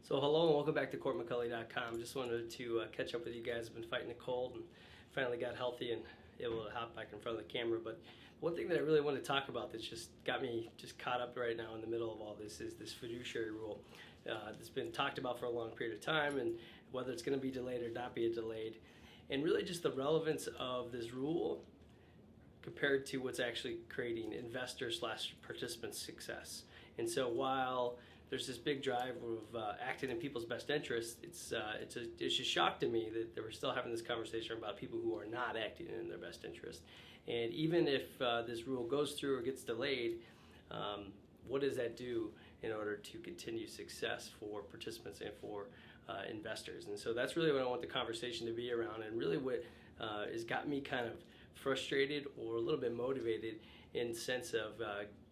So hello and welcome back to CourtMcCulley.com. Just wanted to catch up with you guys. I've been fighting a cold and finally got healthy and able to hop back in front of the camera. But one thing that I really want to talk about that's just got me just caught up right now in the middle of all this is this fiduciary rule. It's been talked about for a long period of time, and whether it's going to be delayed or not be delayed, and really just the relevance of this rule compared to what's actually creating investor/participant success. And so while there's this big drive of acting in people's best interest, it's just a shock to me that we're still having this conversation about people who are not acting in their best interest. And even if this rule goes through or gets delayed, what does that do in order to continue success for participants and for investors? And so that's really what I want the conversation to be around, and really what has got me kind of frustrated or a little bit motivated in the sense of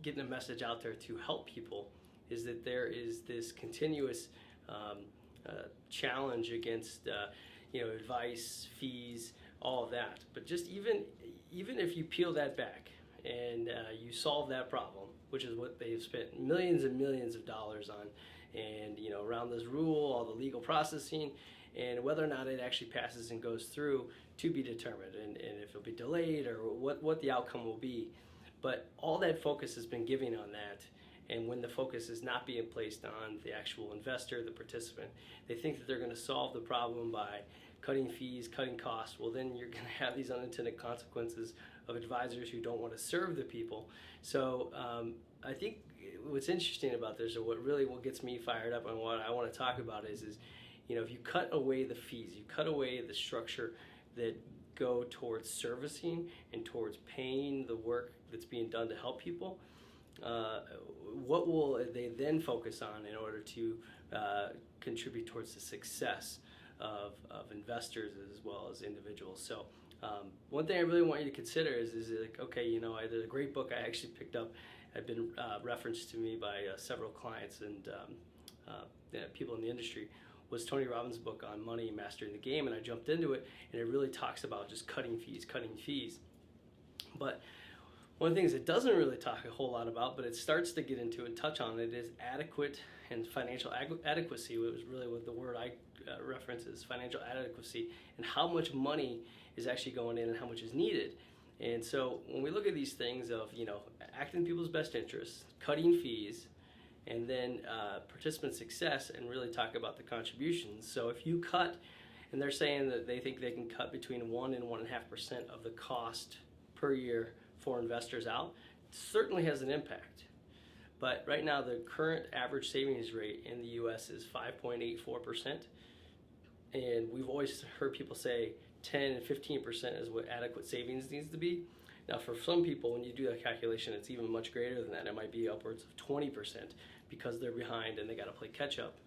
getting a message out there to help people, is that there is this continuous challenge against advice, fees, all of that. But just even if you peel that back and you solve that problem, which is what they've spent millions and millions of dollars on, and around this rule, all the legal processing, and whether or not it actually passes and goes through to be determined, and if it'll be delayed or what the outcome will be. But all that focus has been given on that. And when the focus is not being placed on the actual investor, the participant, they think that they're going to solve the problem by cutting fees, cutting costs. Well, then you're going to have these unintended consequences of advisors who don't want to serve the people. So I think what's interesting about this, or what gets me fired up and what I want to talk about is if you cut away the fees, you cut away the structure that go towards servicing and towards paying the work that's being done to help people, what will they then focus on in order to contribute towards the success of investors as well as individuals? So one thing I really want you to consider is like, okay, there's a great book I actually picked up, had been referenced to me by several clients and people in the industry, was Tony Robbins' book on money, mastering the game, and I jumped into it, and it really talks about just cutting fees. But one of the things it doesn't really talk a whole lot about, but it starts to get into and touch on it, is adequate and financial adequacy, which was really what the word I reference is, financial adequacy, and how much money is actually going in and how much is needed. And so when we look at these things of, acting in people's best interests, cutting fees, and then participant success, and really talk about the contributions. So if you cut, and they're saying that they think they can cut between 1 and 1.5% of the cost per year for investors out, certainly has an impact. But right now the current average savings rate in the US is 5.84%, and we've always heard people say 10 and 15% is what adequate savings needs to be. Now for some people, when you do that calculation, it's even much greater than that. It might be upwards of 20% because they're behind and they got to play catch up.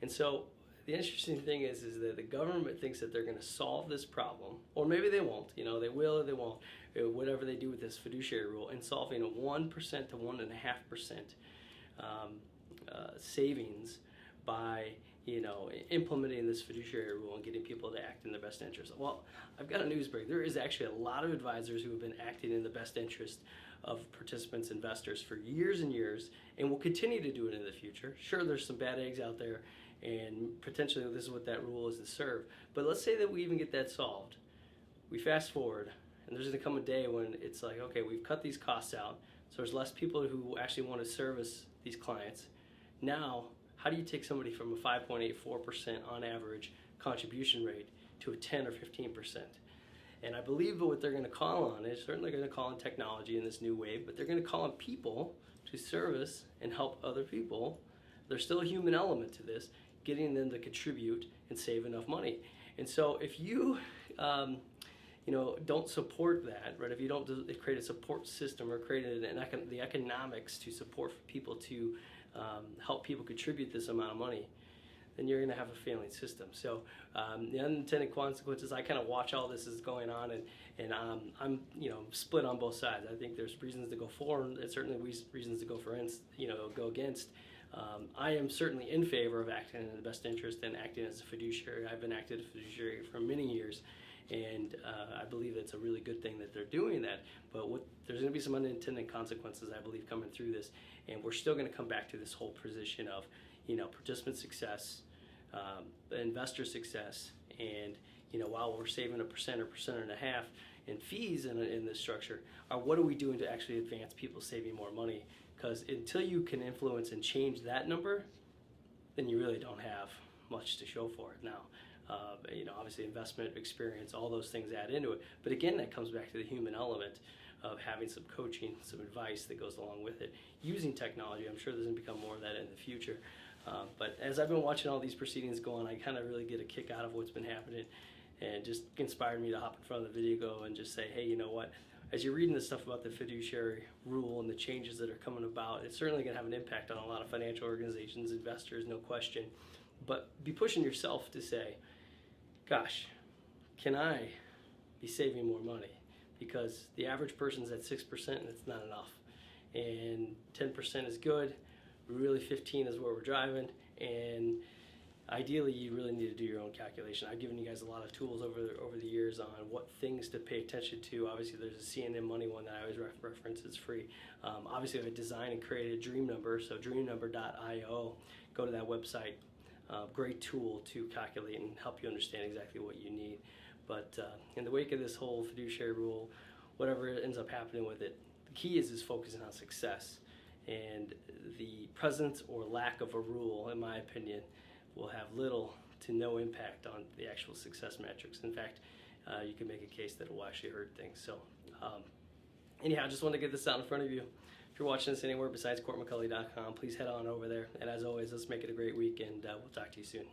And so the interesting thing is that the government thinks that they're going to solve this problem, or maybe they won't. They will or they won't. Whatever they do with this fiduciary rule, and solving a 1% to 1.5% savings by implementing this fiduciary rule and getting people to act in their best interest. Well, I've got a news break. There is actually a lot of advisors who have been acting in the best interest of participants, investors for years and years, and will continue to do it in the future. Sure, there's some bad eggs out there, and potentially this is what that rule is to serve. But let's say that we even get that solved. We fast forward, and there's going to come a day when it's like, okay, we've cut these costs out, so there's less people who actually want to service these clients. Now, how do you take somebody from a 5.84% on average contribution rate to a 10 or 15%? And I believe that what they're going to call on is certainly going to call on technology in this new wave, but they're going to call on people to service and help other people. There's still a human element to this, getting them to contribute and save enough money. And so if you don't support that, right? If you don't create a support system or create the economics to support people to help people contribute this amount of money, then you're going to have a failing system. So the unintended consequences, I kind of watch all this is going on, and I'm split on both sides. I think there's reasons to go for, and certainly reasons to go go against. I am certainly in favor of acting in the best interest and acting as a fiduciary. I've been acting as a fiduciary for many years, and I believe it's a really good thing that they're doing that. But there's going to be some unintended consequences, I believe, coming through this, and we're still going to come back to this whole position of participant success investor success, and while we're saving 1% or 1.5% in fees in this structure, what are we doing to actually advance people saving more money? Because until you can influence and change that number, then you really don't have much to show for it. Now, obviously investment experience, all those things add into it. But again, that comes back to the human element of having some coaching, some advice that goes along with it. Using technology, I'm sure there's going to become more of that in the future. But as I've been watching all these proceedings go on, I kind of really get a kick out of what's been happening, and just inspired me to hop in front of the video and just say, hey, you know what? As you're reading this stuff about the fiduciary rule and the changes that are coming about, it's certainly going to have an impact on a lot of financial organizations, investors, no question. But be pushing yourself to say, gosh, can I be saving more money? Because the average person's at 6% and it's not enough. And 10% is good. Really 15 is where we're driving. And ideally, you really need to do your own calculation. I've given you guys a lot of tools over the years on what things to pay attention to. Obviously, there's a CNN Money one that I always reference. It's free. Obviously, I designed and created a dream number, so dreamnumber.io. Go to that website. Great tool to calculate and help you understand exactly what you need. But in the wake of this whole fiduciary rule, whatever ends up happening with it, the key is focusing on success. And the presence or lack of a rule, in my opinion, will have little to no impact on the actual success metrics. In fact, you can make a case that it will actually hurt things. So anyhow, I just wanted to get this out in front of you. If you're watching this anywhere besides CourtMcCulley.com, please head on over there. And as always, let's make it a great week, and we'll talk to you soon.